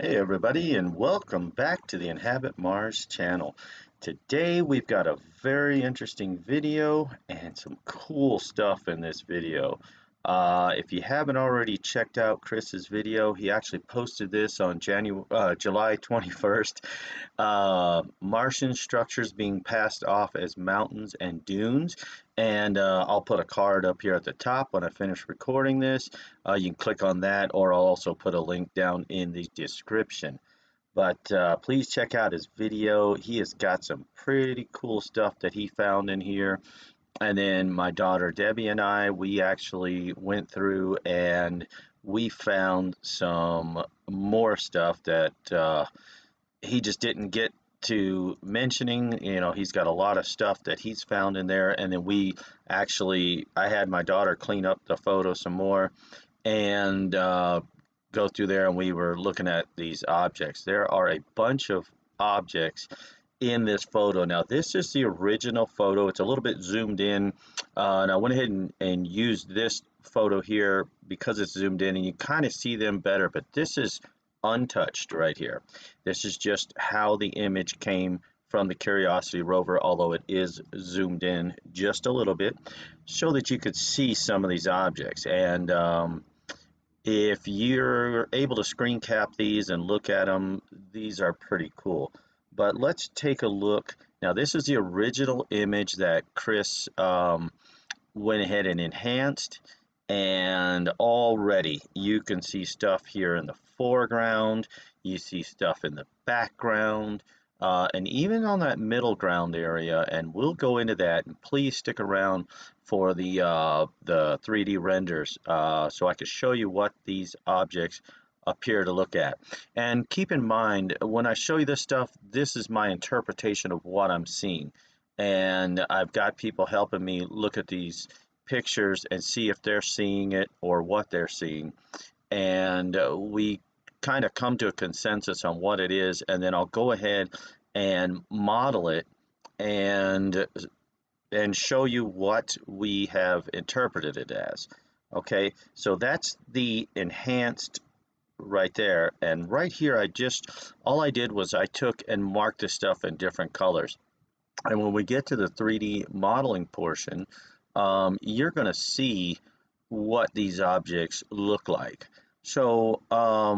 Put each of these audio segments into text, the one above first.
Hey everybody, and welcome back to the Inhabit Mars channel. Today we've got a very interesting video and some cool stuff in this video. If you haven't already checked out Chris's video, he actually posted this on July 21st. Martian structures being passed off as mountains and dunes. And I'll put a card up here at the top when I finish recording this. You can click on that, or I'll also put a link down in the description. But please check out his video. He has got some pretty cool stuff that he found in here. And then my daughter Debbie and I, we actually went through and we found some more stuff that he just didn't get to mentioning. He's got a lot of stuff that he's found in there. And then I had my daughter clean up the photo some more and go through there, and we were looking at these objects. There are a bunch of objects in this photo. Now, this is the original photo. It's a little bit zoomed in, and I went ahead and used this photo here because it's zoomed in, and you kind of see them better, but this is untouched right here. This is just how the image came from the Curiosity rover, although it is zoomed in just a little bit, so that you could see some of these objects. And if you're able to screen cap these and look at them, these are pretty cool. But let's take a look. Now, this is the original image that Chris went ahead and enhanced, and already you can see stuff here in the foreground, you see stuff in the background, and even on that middle ground area, and we'll go into that. And please stick around for the 3D renders so I can show you what these objects appear to look at. And keep in mind, when I show you this stuff, this is my interpretation of what I'm seeing. And I've got people helping me look at these pictures and see if they're seeing it or what they're seeing. And we kind of come to a consensus on what it is, and then I'll go ahead and model it and show you what we have interpreted it as. Okay, so that's the enhanced right there. And right here, all I did was I took and marked this stuff in different colors. And when we get to the 3D modeling portion, you're going to see what these objects look like. So I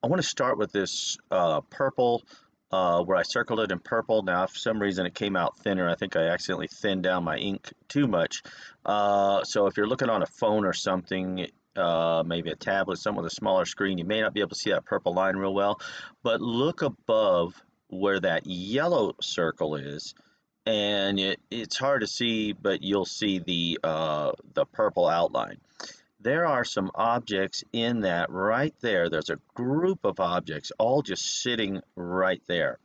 want to start with this purple, where I circled it in purple. Now, for some reason, it came out thinner. I think I accidentally thinned down my ink too much. So if you're looking on a phone or something, maybe a tablet, something with a smaller screen, you may not be able to see that purple line real well. But look above where that yellow circle is, and it's hard to see, but you'll see the purple outline. There are some objects in that right there. There's a group of objects all just sitting right there.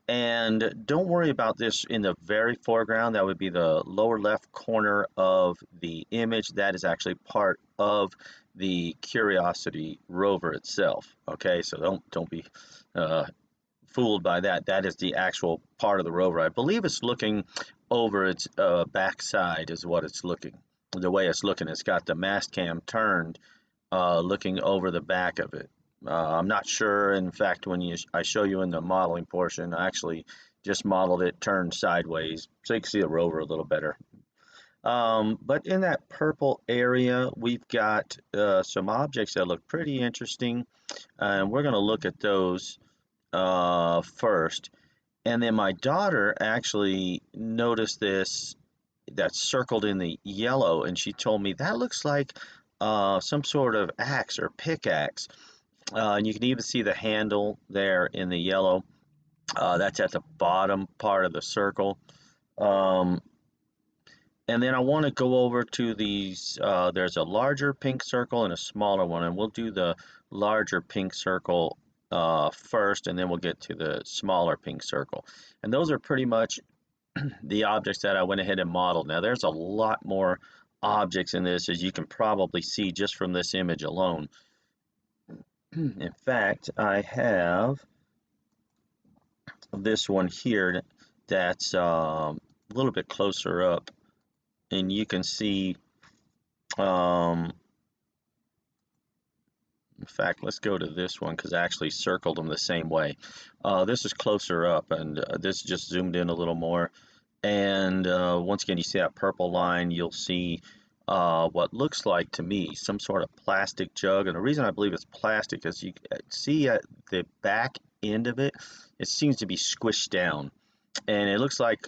And don't worry about this in the very foreground. That would be the lower left corner of the image. That is actually part of the Curiosity rover itself. Okay, so don't be fooled by that. That is the actual part of the rover. I believe it's looking over its backside is what it's looking. The way it's looking, it's got the mast cam turned, looking over the back of it. I'm not sure. In fact, when I show you in the modeling portion, I actually just modeled it turned sideways so you can see the rover a little better. But in that purple area, we've got some objects that look pretty interesting, and we're going to look at those first. And then my daughter actually noticed this that's circled in the yellow, and she told me that looks like some sort of axe or pickaxe. And you can even see the handle there in the yellow. That's at the bottom part of the circle. Um, and then I want to go over to these. There's a larger pink circle and a smaller one, and we'll do the larger pink circle first, and then we'll get to the smaller pink circle. And those are pretty much the objects that I went ahead and modeled. Now, there's a lot more objects in this, as you can probably see just from this image alone. In fact, I have this one here that's a little bit closer up, and you can see um, In fact, let's go to this one because I actually circled them the same way. This is closer up, and this just zoomed in a little more. And once again, you see that purple line, you'll see what looks like to me some sort of plastic jug. And the reason I believe it's plastic is you see at the back end of it, it seems to be squished down. And it looks like,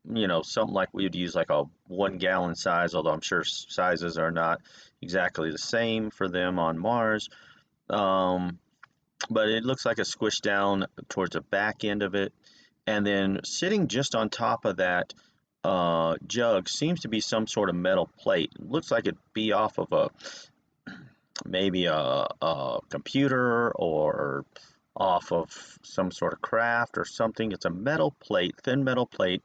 something like we would use like a 1 gallon size, although I'm sure sizes are not exactly the same for them on Mars. Um, but it looks like a squished down towards the back end of it. And then sitting just on top of that jug seems to be some sort of metal plate. It looks like it'd be off of maybe a computer or off of some sort of craft or something. It's a metal plate, thin metal plate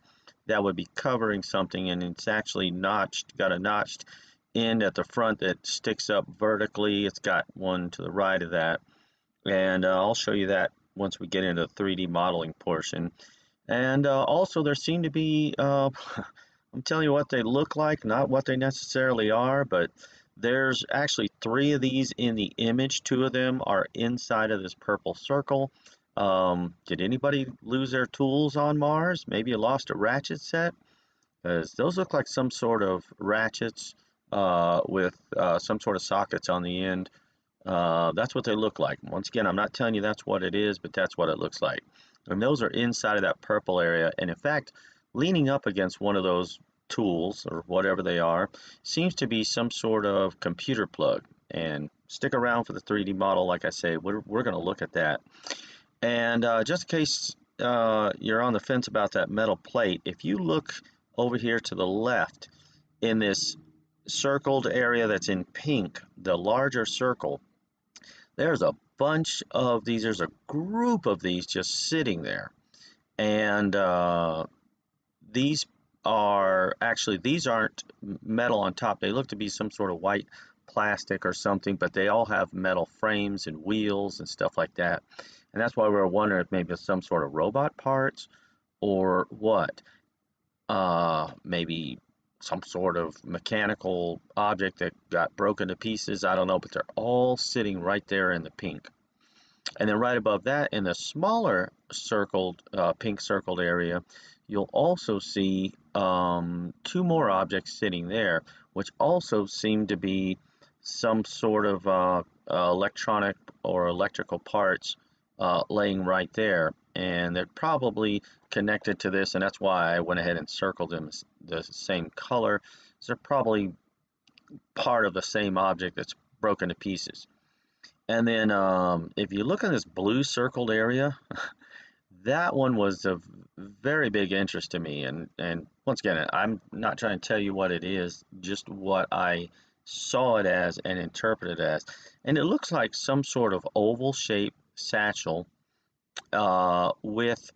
that would be covering something, and it's actually got a notched end at the front that sticks up vertically. It's got one to the right of that, and I'll show you that once we get into the 3D modeling portion. And also there seem to be, I'm telling you what they look like, not what they necessarily are, but there's actually 3 of these in the image. 2 of them are inside of this purple circle. Did anybody lose their tools on Mars? Maybe you lost a ratchet set? Because those look like some sort of ratchets with some sort of sockets on the end. That's what they look like. Once again, I'm not telling you that's what it is, but that's what it looks like. And those are inside of that purple area. And in fact, leaning up against one of those tools or whatever they are seems to be some sort of computer plug. And stick around for the 3D model. Like I say, we're going to look at that. And just in case you're on the fence about that metal plate, if you look over here to the left in this circled area that's in pink, the larger circle, there's a bunch of these, there's a group of these just sitting there. And these these aren't metal on top. They look to be some sort of white plastic or something, but they all have metal frames and wheels and stuff like that. And that's why we were wondering if maybe it's some sort of robot parts or what. Maybe some sort of mechanical object that got broken to pieces. I don't know, but they're all sitting right there in the pink. And then right above that, in the smaller circled, pink circled area, you'll also see 2 more objects sitting there, which also seem to be some sort of electronic or electrical parts laying right there. And they're probably connected to this, and that's why I went ahead and circled them the same color. So they're probably part of the same object that's broken to pieces. And then if you look in this blue circled area, that one was of very big interest to me. And once again, I'm not trying to tell you what it is, just what I saw it as and interpreted it as. And it looks like some sort of oval shaped satchel with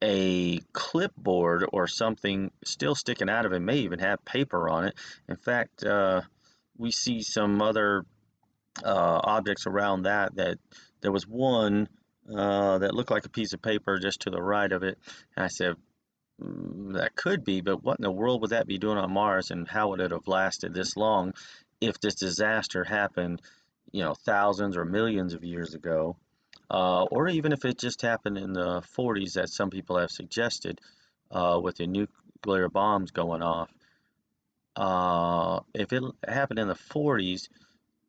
a clipboard or something still sticking out of it. May even have paper on it. In fact, we see some other objects around that there was one that looked like a piece of paper just to the right of it. And I said, that could be, but what in the world would that be doing on Mars, and how would it have lasted this long if this disaster happened, thousands or millions of years ago? Or even if it just happened in the 40s, as some people have suggested, with the nuclear bombs going off. If it happened in the 40s,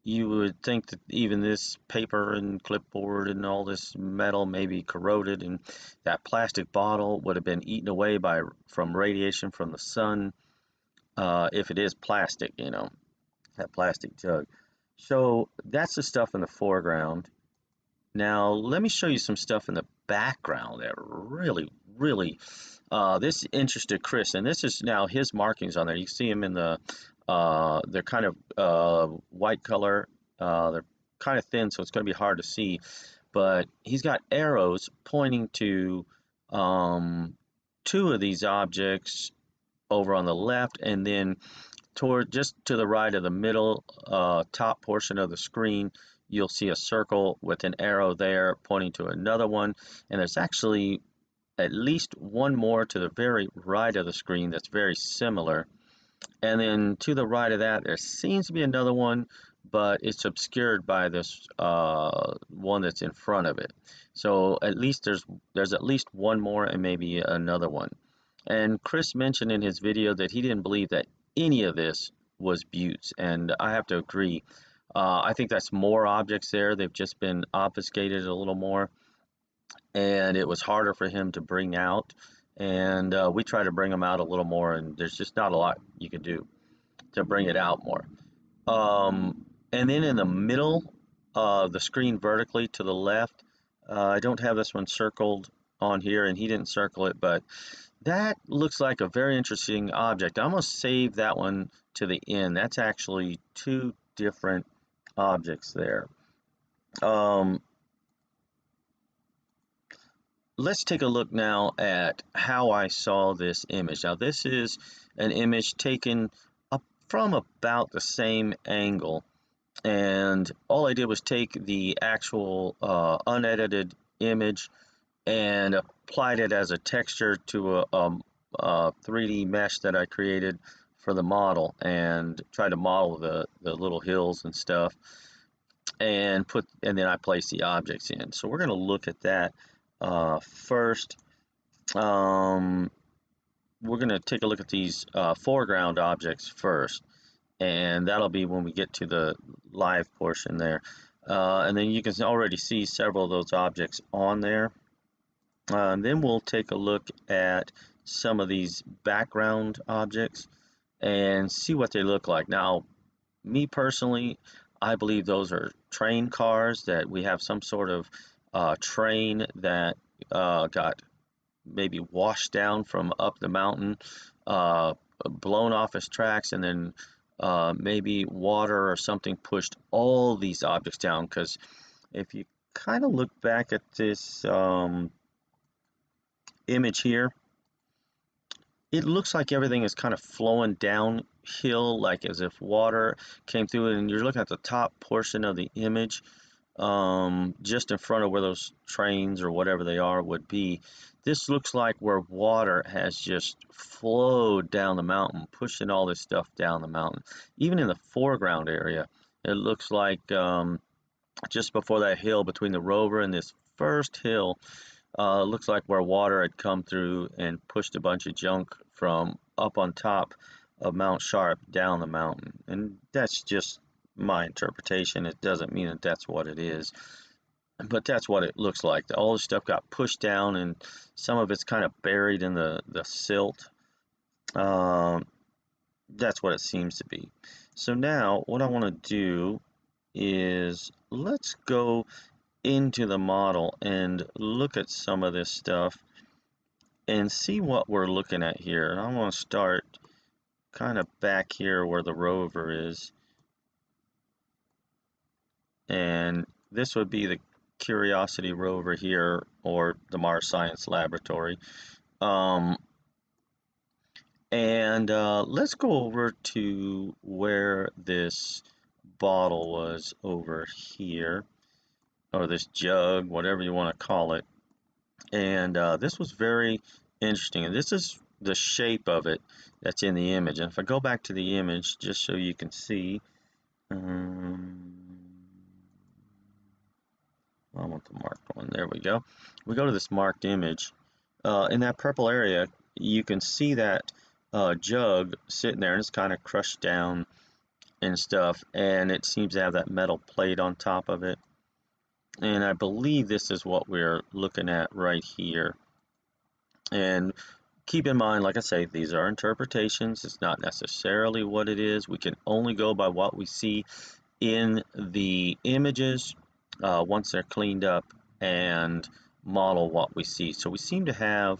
you would think that even this paper and clipboard and all this metal may be corroded, and that plastic bottle would have been eaten away from radiation from the sun, if it is plastic, that plastic jug. So that's the stuff in the foreground. Now, let me show you some stuff in the background that really, this interested Chris, and this is now his markings on there. You see him in they're kind of white color. They're kind of thin, so it's going to be hard to see. But he's got arrows pointing to 2 of these objects over on the left, and then just to the right of the middle top portion of the screen, you'll see a circle with an arrow there pointing to another one. And there's actually at least one more to the very right of the screen that's very similar. And then to the right of that, there seems to be another one, but it's obscured by this one that's in front of it. So at least there's at least one more and maybe another one. And Chris mentioned in his video that he didn't believe that any of this was buttes, and I have to agree. I think that's more objects there. They've just been obfuscated a little more, and it was harder for him to bring out. And we try to bring them out a little more, and there's just not a lot you can do to bring it out more. And then in the middle of the screen vertically to the left, I don't have this one circled on here, and he didn't circle it, but that looks like a very interesting object. I'm going to save that one to the end. That's actually two different objects there. Let's take a look now at how I saw this image. Now, this is an image taken up from about the same angle, and all I did was take the actual unedited image and applied it as a texture to a 3D mesh that I created for the model, and tried to model the little hills and stuff, and then I placed the objects in. So we're going to look at that first. We're going to take a look at these foreground objects first, and that'll be when we get to the live portion there. And then you can already see several of those objects on there. And then we'll take a look at some of these background objects and see what they look like. Now, me personally, I believe those are train cars, that we have some sort of train that got maybe washed down from up the mountain, blown off its tracks, and then maybe water or something pushed all these objects down. Because if you kind of look back at this image here, it looks like everything is kind of flowing downhill, like as if water came through it, and you're looking at the top portion of the image, just in front of where those trains or whatever they are would be. This looks like where water has just flowed down the mountain, pushing all this stuff down the mountain. Even in the foreground area, it looks like just before that hill, between the rover and this first hill, looks like where water had come through and pushed a bunch of junk from up on top of Mount Sharp down the mountain. And that's just my interpretation. It doesn't mean that that's what it is, but that's what it looks like. All this stuff got pushed down, and some of it's kind of buried in the silt. That's what it seems to be. So now what I want to do is let's go into the model and look at some of this stuff and see what we're looking at here. And I want to start kind of back here where the rover is, and this would be the Curiosity rover here, or the Mars Science Laboratory. Let's go over to where this bottle was over here, or this jug, whatever you want to call it. And this was very interesting, and this is the shape of it that's in the image. And if I go back to the image just so you can see, I want the marked one. There we go. We go to this marked image. In that purple area, you can see that jug sitting there, and it's kind of crushed down and stuff, and it seems to have that metal plate on top of it. And I believe this is what we're looking at right here. And keep in mind, like I say, these are interpretations. It's not necessarily what it is. We can only go by what we see in the images once they're cleaned up, and model what we see. So we seem to have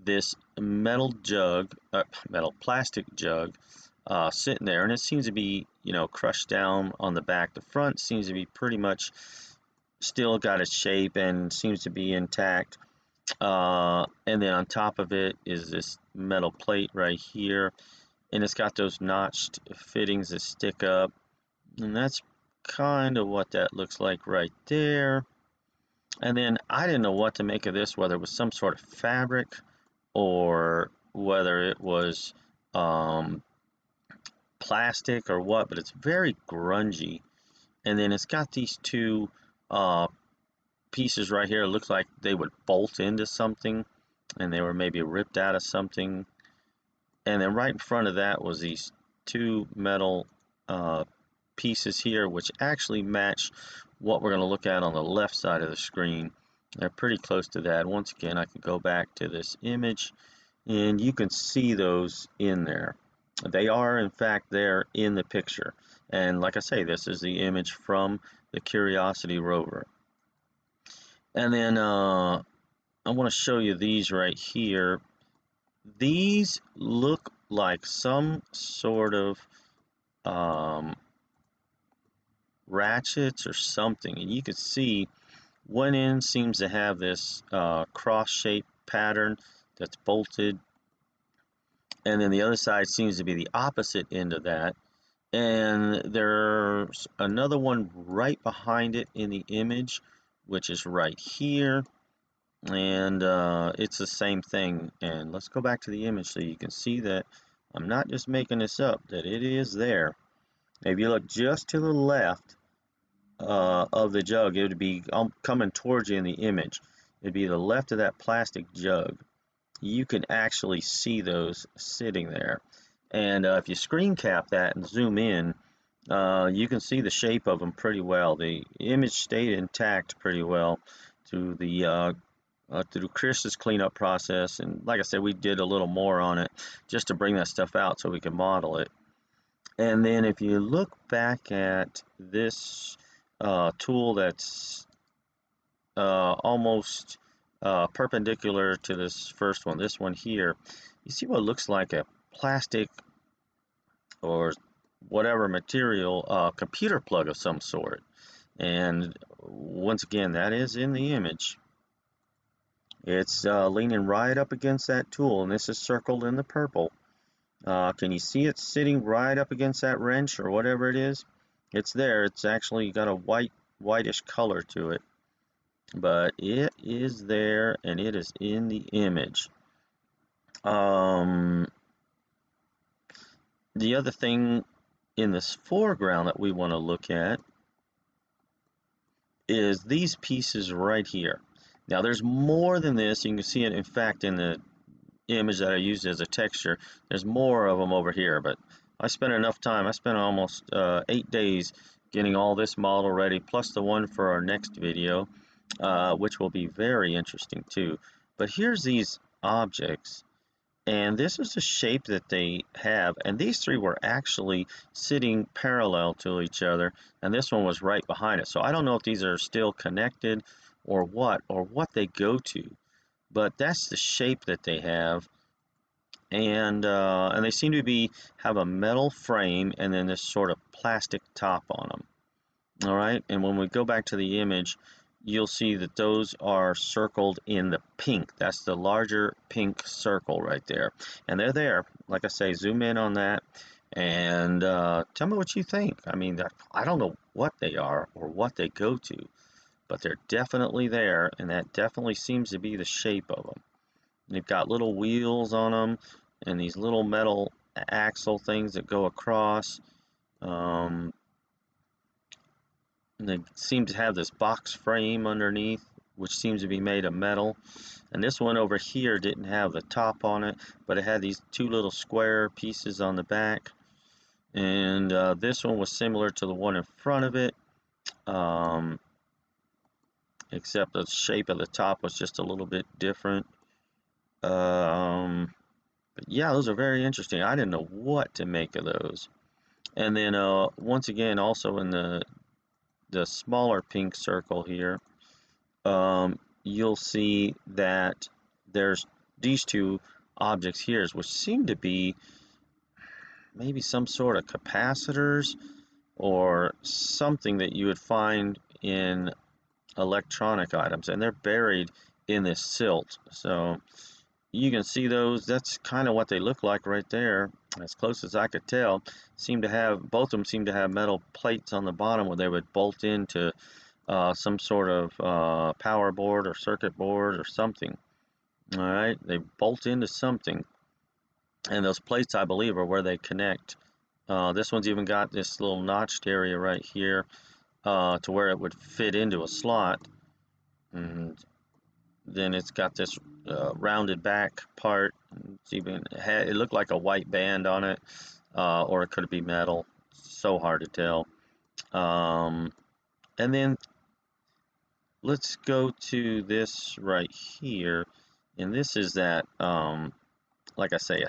this metal plastic jug sitting there, and it seems to be, crushed down on the back. The front seems to be pretty much still got its shape and seems to be intact. And then on top of it is this metal plate right here, and it's got those notched fittings that stick up, and that's kind of what that looks like right there. And then I didn't know what to make of this, whether it was some sort of fabric or whether it was plastic or what, but it's very grungy. And then it's got these two pieces right here. It looks like they would bolt into something, and they were maybe ripped out of something. And then right in front of that was these two metal pieces here, which actually match what we're going to look at on the left side of the screen. They're pretty close to that. Once again, I can go back to this image, and you can see those in there. They are, in fact, there in the picture. And like I say, this is the image from the Curiosity rover. And then I want to show you these right here. These look like some sort of ratchets or something, and you can see one end seems to have this cross-shaped pattern that's bolted, and then the other side seems to be the opposite end of that, and there's another one right behind it in the image, which is right here, and it's the same thing. And let's go back to the image so you can see that I'm not just making this up, that it is there. If you look just to the left of the jug, it would be coming towards you in the image. It'd be the left of that plastic jug. You can actually see those sitting there. And if you screen cap that and zoom in, you can see the shape of them pretty well. The image stayed intact pretty well through the through Chris's cleanup process. And like I said, we did a little more on it just to bring that stuff out so we can model it. And then if you look back at this tool that's almost perpendicular to this first one, this one here, you see what looks like a plastic or whatever material computer plug of some sort. And once again, that is in the image. It's leaning right up against that tool, and this is circled in the purple. Can you see it sitting right up against that wrench or whatever it is? It's there. It's actually got a whitish color to it, but it is there and it is in the image. The other thing in this foreground that we want to look at is these pieces right here. Now there's more than this. You can see it, in fact, in the image that I used as a texture. There's more of them over here, but I spent enough time. I spent almost 8 days getting all this model ready, plus the one for our next video, which will be very interesting too. But here's these objects, and this is the shape that they have, and these three were actually sitting parallel to each other, and this one was right behind it. So I don't know if these are still connected or what they go to, but that's the shape that they have. And they seem to have a metal frame and then this sort of plastic top on them. All right, and when we go back to the image, you'll see that those are circled in the pink. That's the larger pink circle right there, and they're there. Like I say, zoom in on that and tell me what you think. I mean, I don't know what they are or what they go to, but they're definitely there, and that definitely seems to be the shape of them. They've got little wheels on them and these little metal axle things that go across. They seem to have this box frame underneath, which seems to be made of metal. And this one over here didn't have the top on it, but it had these two little square pieces on the back. And this one was similar to the one in front of it, except the shape of the top was just a little bit different. But yeah, those are very interesting. I didn't know what to make of those. And then once again, also in the smaller pink circle here, you'll see that there's these two objects here, which seem to be maybe some sort of capacitors or something that you would find in electronic items, and they're buried in this silt. So you can see those. That's kind of what they look like right there, as close as I could tell. Both of them seem to have metal plates on the bottom where they would bolt into some sort of power board or circuit board or something. All right, they bolt into something, and those plates, I believe, are where they connect This one's even got this little notched area right here to where it would fit into a slot. And then it's got this rounded back part. It looked like a white band on it, or it could be metal. So hard to tell. And then let's go to this right here, and this is that, like I say,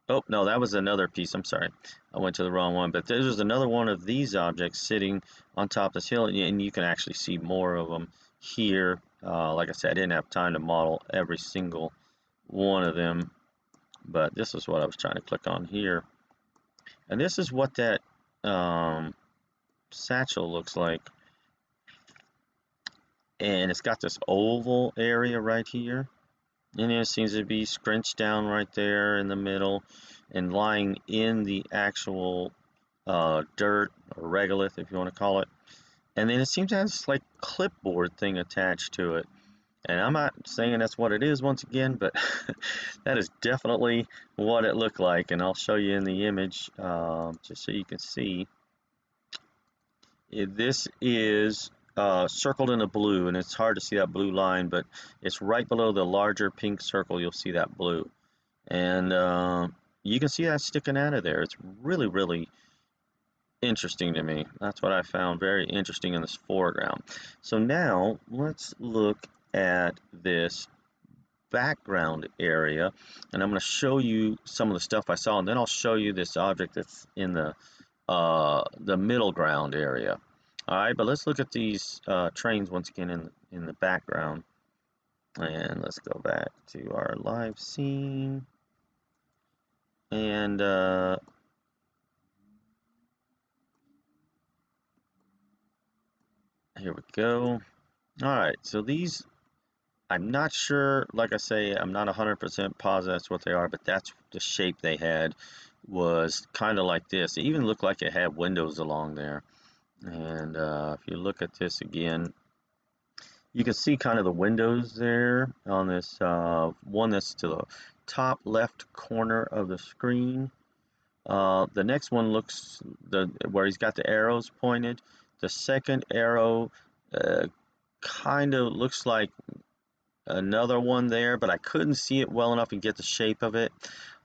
oh no, that was another piece. I'm sorry, I went to the wrong one. But there's another one of these objects sitting on top of this hill, and you can actually see more of them here. Like I said, I didn't have time to model every single one of them, but this is what I was trying to click on here. And this is what that satchel looks like. And it's got this oval area right here. And it seems to be scrunched down right there in the middle and lying in the actual dirt or regolith, if you want to call it. And then it seems to have this like clipboard thing attached to it. And I'm not saying that's what it is once again, but that is definitely what it looked like. And I'll show you in the image just so you can see. This is circled in a blue, and it's hard to see that blue line, but it's right below the larger pink circle. You'll see that blue. And you can see that sticking out of there. It's really, really interesting to me. That's what I found very interesting in this foreground. So now let's look at this background area, and I'm going to show you some of the stuff I saw, and then I'll show you this object that's in the middle ground area. All right, but let's look at these trains once again in the background, and let's go back to our live scene, and here we go. All right, so these, I'm not sure, like I say, I'm not 100% positive that's what they are, but that's the shape they had, was kind of like this. It even looked like it had windows along there. And if you look at this again, you can see kind of the windows there on this one that's to the top left corner of the screen. The next one looks where he's got the arrows pointed. The second arrow kind of looks like another one there, but I couldn't see it well enough and get the shape of it.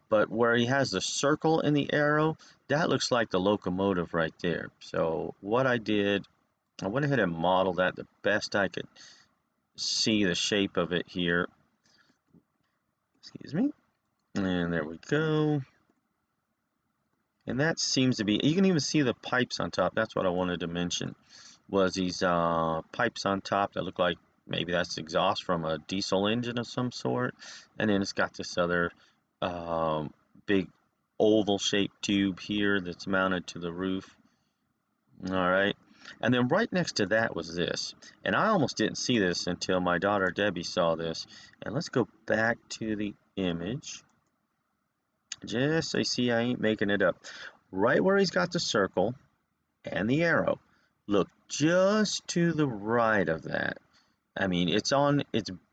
But where he has the circle in the arrow, that looks like the locomotive right there. So what I did, I went ahead and modeled that the best I could see the shape of it here. Excuse me. And there we go. And that seems to be, you can even see the pipes on top. That's what I wanted to mention, was these pipes on top that look like maybe that's exhaust from a diesel engine of some sort. And then it's got this other big oval shaped tube here that's mounted to the roof. All right. And then right next to that was this. And I almost didn't see this until my daughter Debbie saw this. And let's go back to the image. Just so you see I ain't making it up. Right where he's got the circle and the arrow. Look just to the right of that. I mean, it's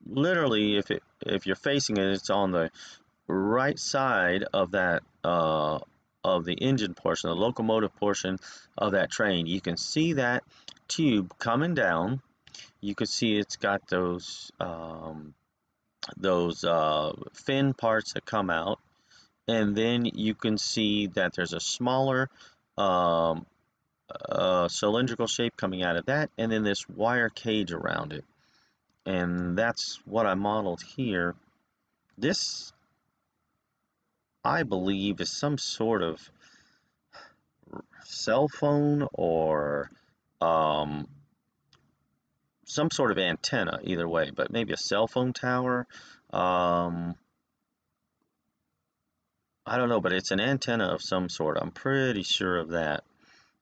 literally, if you're facing it, it's on the right side of that of the engine portion, the locomotive portion of that train. You can see that tube coming down. You can see it's got those fin parts that come out, and then you can see that there's a smaller cylindrical shape coming out of that, and then this wire cage around it. And that's what I modeled here. This, I believe, is some sort of cell phone or some sort of antenna, either way, but maybe a cell phone tower. I don't know, but it's an antenna of some sort. I'm pretty sure of that.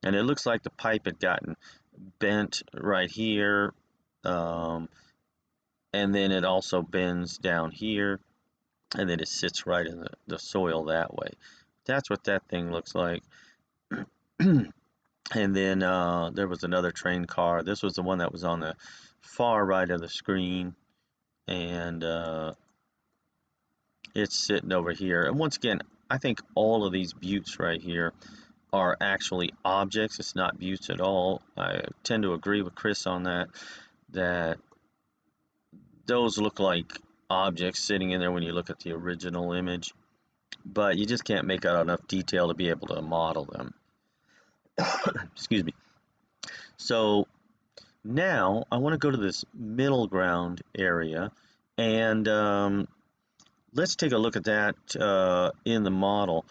And it looks like the pipe had gotten bent right here. And then it also bends down here. And then it sits right in the soil that way. That's what that thing looks like. And then there was another train car. This was the one that was on the far right of the screen. And it's sitting over here. And once again, I think all of these buttes right here are actually objects. It's not buttes at all. I tend to agree with Chris on that, that those look like objects sitting in there when you look at the original image, but you just can't make out enough detail to be able to model them. Excuse me. So now I want to go to this middle ground area, and let's take a look at that in the model.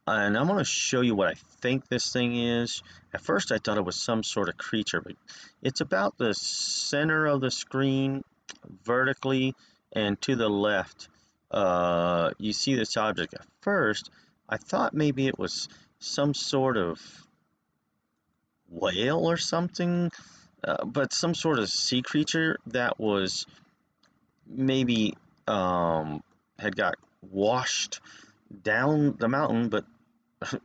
And I'm going to show you what I think this thing is. At first I thought it was some sort of creature, but it's about the center of the screen vertically and to the left. You see this object. At first I thought maybe it was some sort of whale or something, but some sort of sea creature that was maybe had got washed down the mountain, but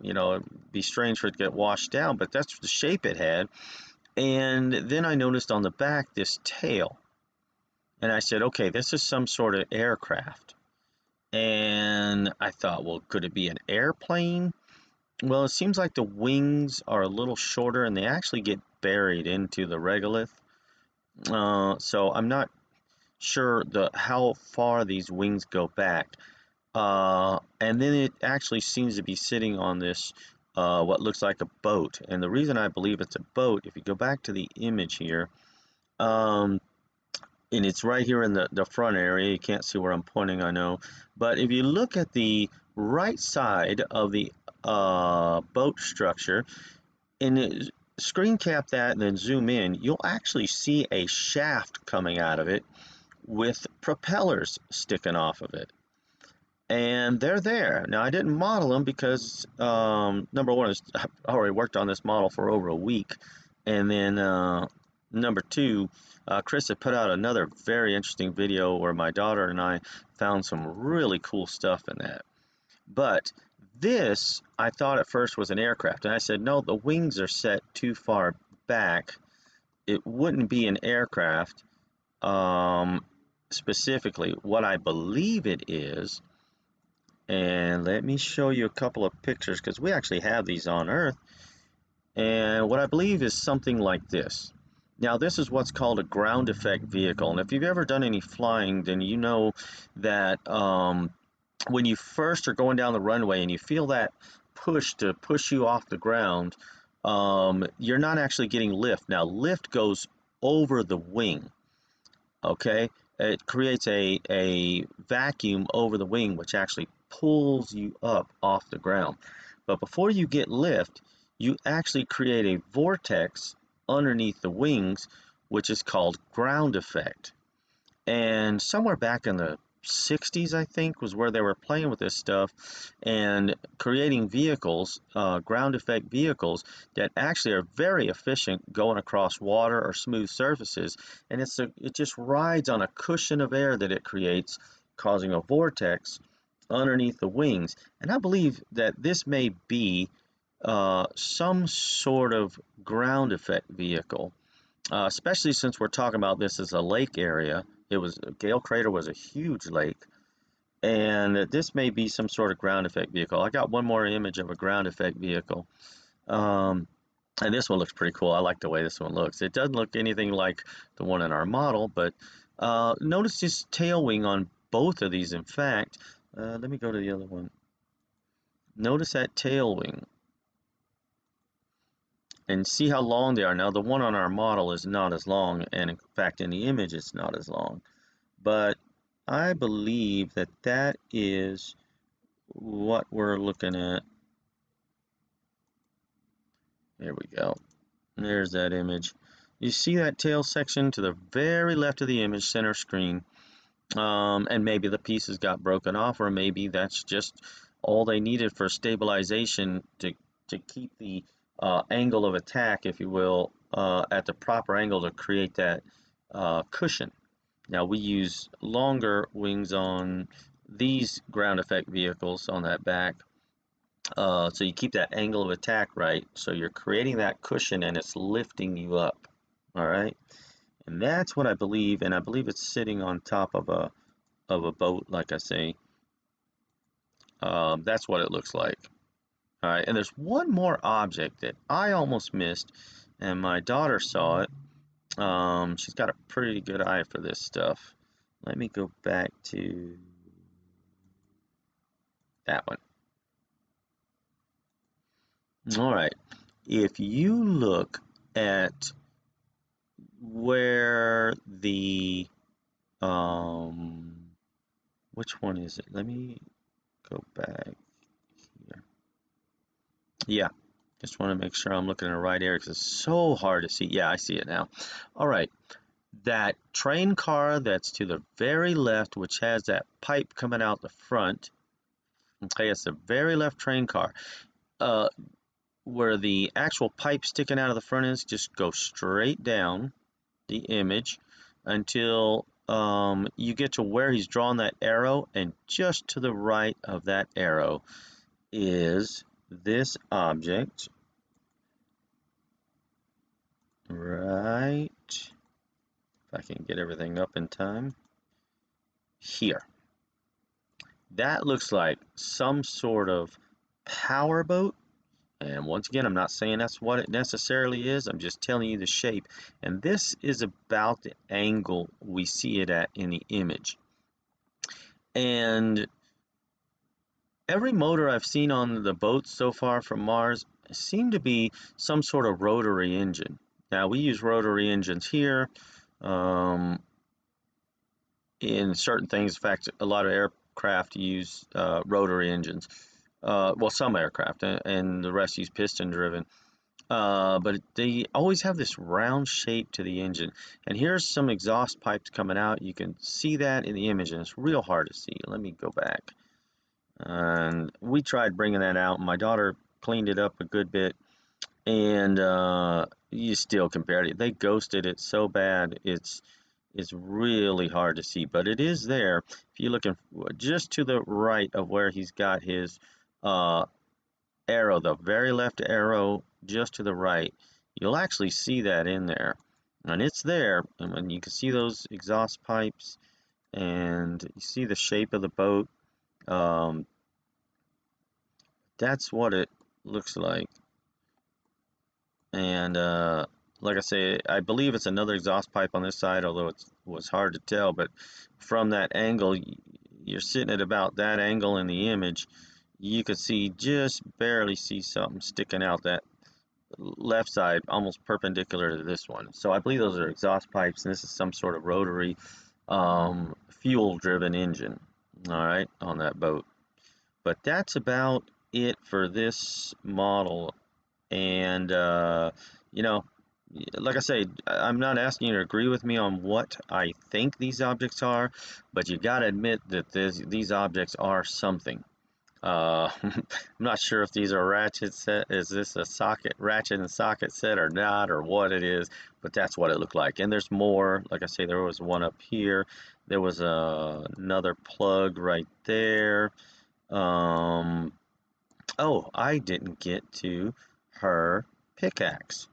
you know, it'd be strange for it to get washed down, but that's the shape it had. And then I noticed on the back this tail, and I said, okay, this is some sort of aircraft. And I thought, well, could it be an airplane? Well, it seems like the wings are a little shorter and they actually get buried into the regolith. So I'm not sure how far these wings go back. And then it actually seems to be sitting on this what looks like a boat. And the reason I believe it's a boat, if you go back to the image here, and it's right here in the front area. You can't see where I'm pointing, I know. But if you look at the right side of the boat structure, and screen cap that and then zoom in, you'll actually see a shaft coming out of it with propellers sticking off of it. And they're there. Now, I didn't model them because, number one, is I already worked on this model for over a week. And then, number two, Chris had put out another very interesting video where my daughter and I found some really cool stuff in that. But this, I thought at first was an aircraft. And I said, no, the wings are set too far back. It wouldn't be an aircraft. Specifically, what I believe it is, and let me show you a couple of pictures because we actually have these on Earth. And what I believe is something like this. Now, this is what's called a ground effect vehicle. And if you've ever done any flying, then you know that when you first are going down the runway and you feel that push to push you off the ground, you're not actually getting lift. Now, lift goes over the wing, okay? It creates a vacuum over the wing, which actually pulls you up off the ground. But before you get lift, you actually create a vortex underneath the wings, which is called ground effect. And somewhere back in the 60s, I think, was where they were playing with this stuff and creating vehicles, ground effect vehicles, that actually are very efficient going across water or smooth surfaces. And it just rides on a cushion of air that it creates, causing a vortex underneath the wings. And I believe that this may be some sort of ground effect vehicle, especially since we're talking about this as a lake area. Gale Crater was a huge lake, and this may be some sort of ground effect vehicle. I got one more image of a ground effect vehicle, and this one looks pretty cool. I like the way this one looks. It doesn't look anything like the one in our model, but notice this tail wing on both of these. In fact, let me go to the other one. Notice that tail wing and see how long they are. Now, the one on our model is not as long, and in fact, in the image, it's not as long. But I believe that that is what we're looking at. There we go. There's that image. You see that tail section to the very left of the image, center screen. And maybe the pieces got broken off, or maybe that's just all they needed for stabilization to keep the angle of attack, if you will, at the proper angle to create that cushion. Now, we use longer wings on these ground effect vehicles on that back, so you keep that angle of attack right, so you're creating that cushion and it's lifting you up. All right, and that's what I believe, and I believe it's sitting on top of a boat, like I say. That's what it looks like. All right, and there's one more object that I almost missed, and my daughter saw it. She's got a pretty good eye for this stuff. Let me go back to that one. All right, if you look at where the which one is it? Let me go back here. Yeah, just want to make sure I'm looking in the right area because it's so hard to see. Yeah, I see it now. All right, that train car that's to the very left, which has that pipe coming out the front. Okay, it's the very left train car. Uh, where the actual pipe sticking out of the front is, just go straight down the image until you get to where he's drawn that arrow, and just to the right of that arrow is this object right, if I can get everything up in time, here. That looks like some sort of power boat. And once again, I'm not saying that's what it necessarily is. I'm just telling you the shape. And this is about the angle we see it at in the image. And every motor I've seen on the boats so far from Mars seem to be some sort of rotary engine. Now, we use rotary engines here in certain things. In fact, a lot of aircraft use rotary engines. Well, some aircraft, and the rest use piston driven. But they always have this round shape to the engine. And here's some exhaust pipes coming out. You can see that in the image, and it's real hard to see. Let me go back. And we tried bringing that out, and my daughter cleaned it up a good bit. And you still compared it. They ghosted it so bad, it's really hard to see. But it is there. If you're looking just to the right of where he's got his arrow, the very left arrow just to the right, you'll actually see that in there, and it's there. And when you can see those exhaust pipes and you see the shape of the boat, that's what it looks like. And like I say, I believe it's another exhaust pipe on this side, although it was hard to tell. But from that angle, you're sitting at about that angle in the image, you could see, just barely see something sticking out that left side, almost perpendicular to this one. So I believe those are exhaust pipes, and this is some sort of rotary fuel driven engine, all right, on that boat. But that's about it for this model. And you know, like I say, I'm not asking you to agree with me on what I think these objects are, but you got to admit that these objects are something. I'm not sure if these are ratchet set. Is this a socket, ratchet and socket set or not, or what it is? But that's what it looked like. And there's more. Like I say, there was one up here. There was another plug right there. Oh, I didn't get to her pickaxe.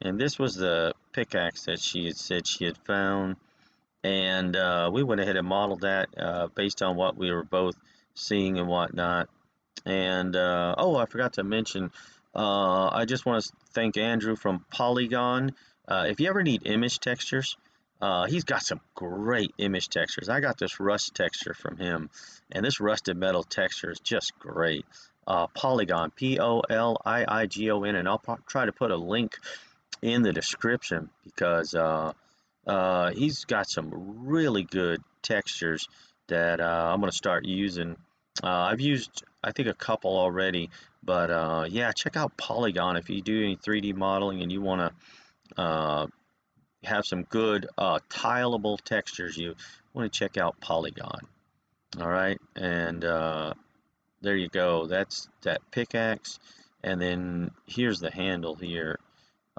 And this was the pickaxe that she had said she had found. And we went ahead and modeled that based on what we were both seeing and whatnot. And oh, I forgot to mention, I just want to thank Andrew from Poliigon. If you ever need image textures, he's got some great image textures. I got this rust texture from him, and this rusted metal texture is just great. Poliigon, Poliigon, and I'll try to put a link in the description because he's got some really good textures that I'm going to start using. I've used, I think, a couple already, but yeah, check out Poliigon if you do any 3D modeling and you want to have some good tileable textures. You want to check out Poliigon. All right, and there you go. That's that pickaxe, and then here's the handle here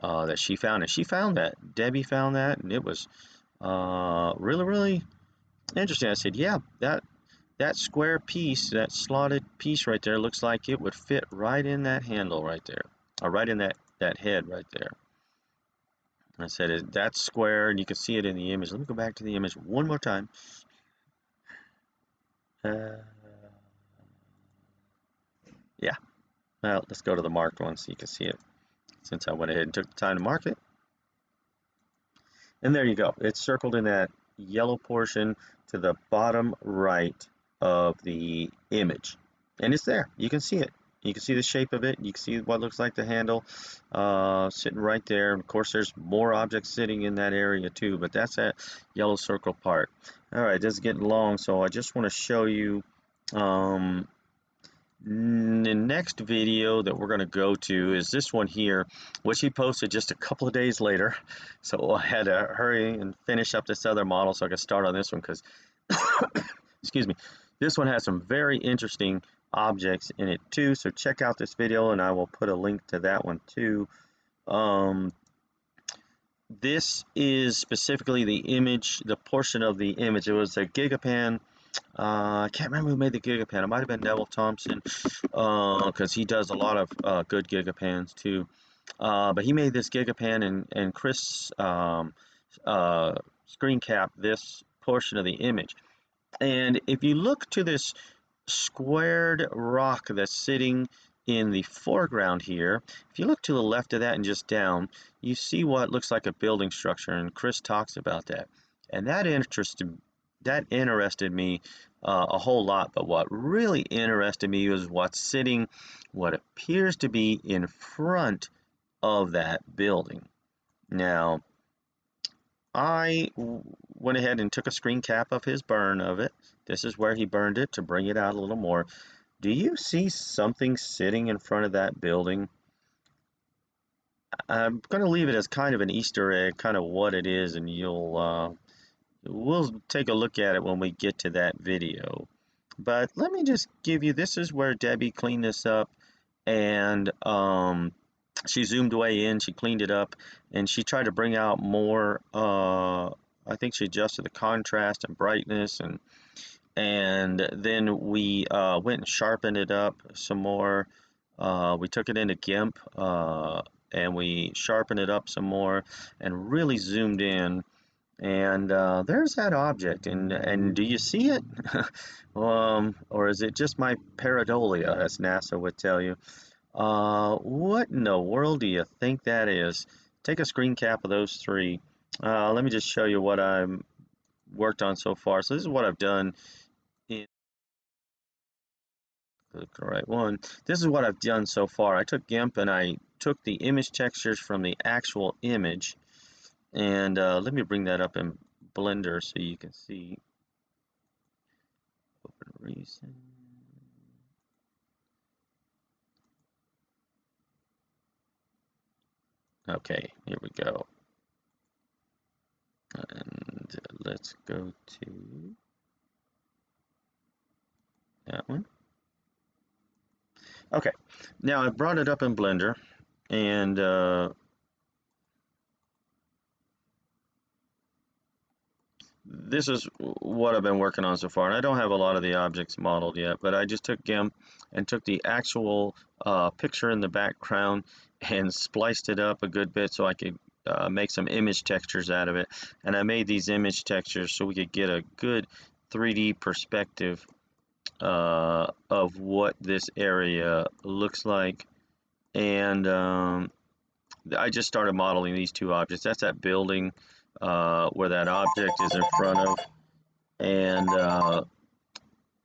that she found. And she found that. Debbie found that, and it was really, really interesting. I said, yeah, that square piece, that slotted piece right there, looks like it would fit right in that handle right there, or right in that head right there. I said, that's square, and you can see it in the image. Let me go back to the image one more time. Yeah, well, let's go to the marked one so you can see it, since I went ahead and took the time to mark it. And there you go. It's circled in that yellow portion to the bottom right of the image. And it's there. You can see it. You can see the shape of it. You can see what looks like the handle sitting right there. Of course, there's more objects sitting in that area too, but that's that yellow circle part. All right, this is getting long, so I just want to show you um, the next video that we're going to go to is this one here, which he posted just a couple of days later. So I had to hurry and finish up this other model so I could start on this one because, excuse me, this one has some very interesting objects in it too. So check out this video and I will put a link to that one too. This is specifically the image, the portion of the image. It was a gigapan. I can't remember who made the gigapan. It might have been Neville Thompson, because he does a lot of good gigapans too. But he made this gigapan, and Chris screen capped this portion of the image. And if you look to this squared rock that's sitting in the foreground here, if you look to the left of that and just down, you see what looks like a building structure, and Chris talks about that. And that interested me a whole lot, but what really interested me was what's sitting, what appears to be in front of that building. Now, I went ahead and took a screen cap of his burn of it. This is where he burned it to bring it out a little more. Do you see something sitting in front of that building? I'm going to leave it as kind of an Easter egg, kind of what it is, and we'll take a look at it when we get to that video. But let me just give you, this is where Debbie cleaned this up, and she zoomed way in, she cleaned it up, and she tried to bring out more, I think she adjusted the contrast and brightness, and then we went and sharpened it up some more. We took it into GIMP, and we sharpened it up some more, and really zoomed in. And there's that object, and do you see it? Or is it just my pareidolia, as NASA would tell you? What in the world do you think that is? Take a screen cap of those three. Let me just show you what I've worked on so far. So this is what I've done in the right one. This is what I've done so far. I took GIMP and I took the image textures from the actual image, and let me bring that up in Blender so you can see. Open recent. Okay, here we go. And let's go to that one. Okay, now I brought it up in Blender, and this is what I've been working on so far. And I don't have a lot of the objects modeled yet, but I just took GIMP and took the actual picture in the background and spliced it up a good bit so I could make some image textures out of it. And I made these image textures so we could get a good 3D perspective of what this area looks like. And I just started modeling these two objects. That's that building where that object is in front of. And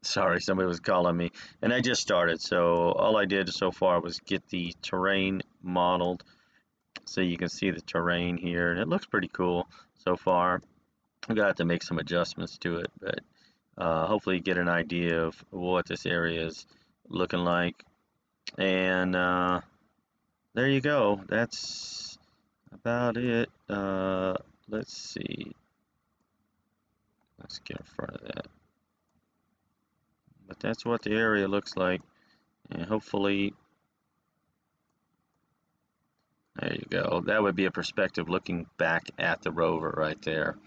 sorry, somebody was calling me. And I just started. So all I did so far was get the terrain modeled. So you can see the terrain here. And it looks pretty cool so far. I'm going to have to make some adjustments to it. But hopefully you get an idea of what this area is looking like. And there you go. That's about it. Let's see. Let's get in front of that. But that's what the area looks like. And hopefully, there you go. That would be a perspective looking back at the rover right there.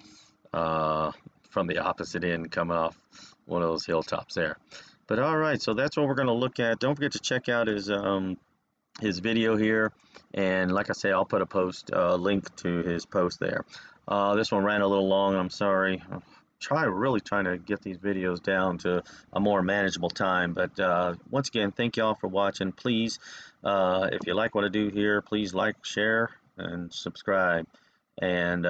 From the opposite end coming off one of those hilltops there. But all right, so that's what we're going to look at. Don't forget to check out his video here, and like I say, I'll put a link to his post there. This one ran a little long, I'm sorry. really trying to get these videos down to a more manageable time. But once again, thank you all for watching. Please, if you like what I do here, please like, share, and subscribe. And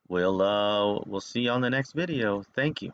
we'll see you on the next video. Thank you.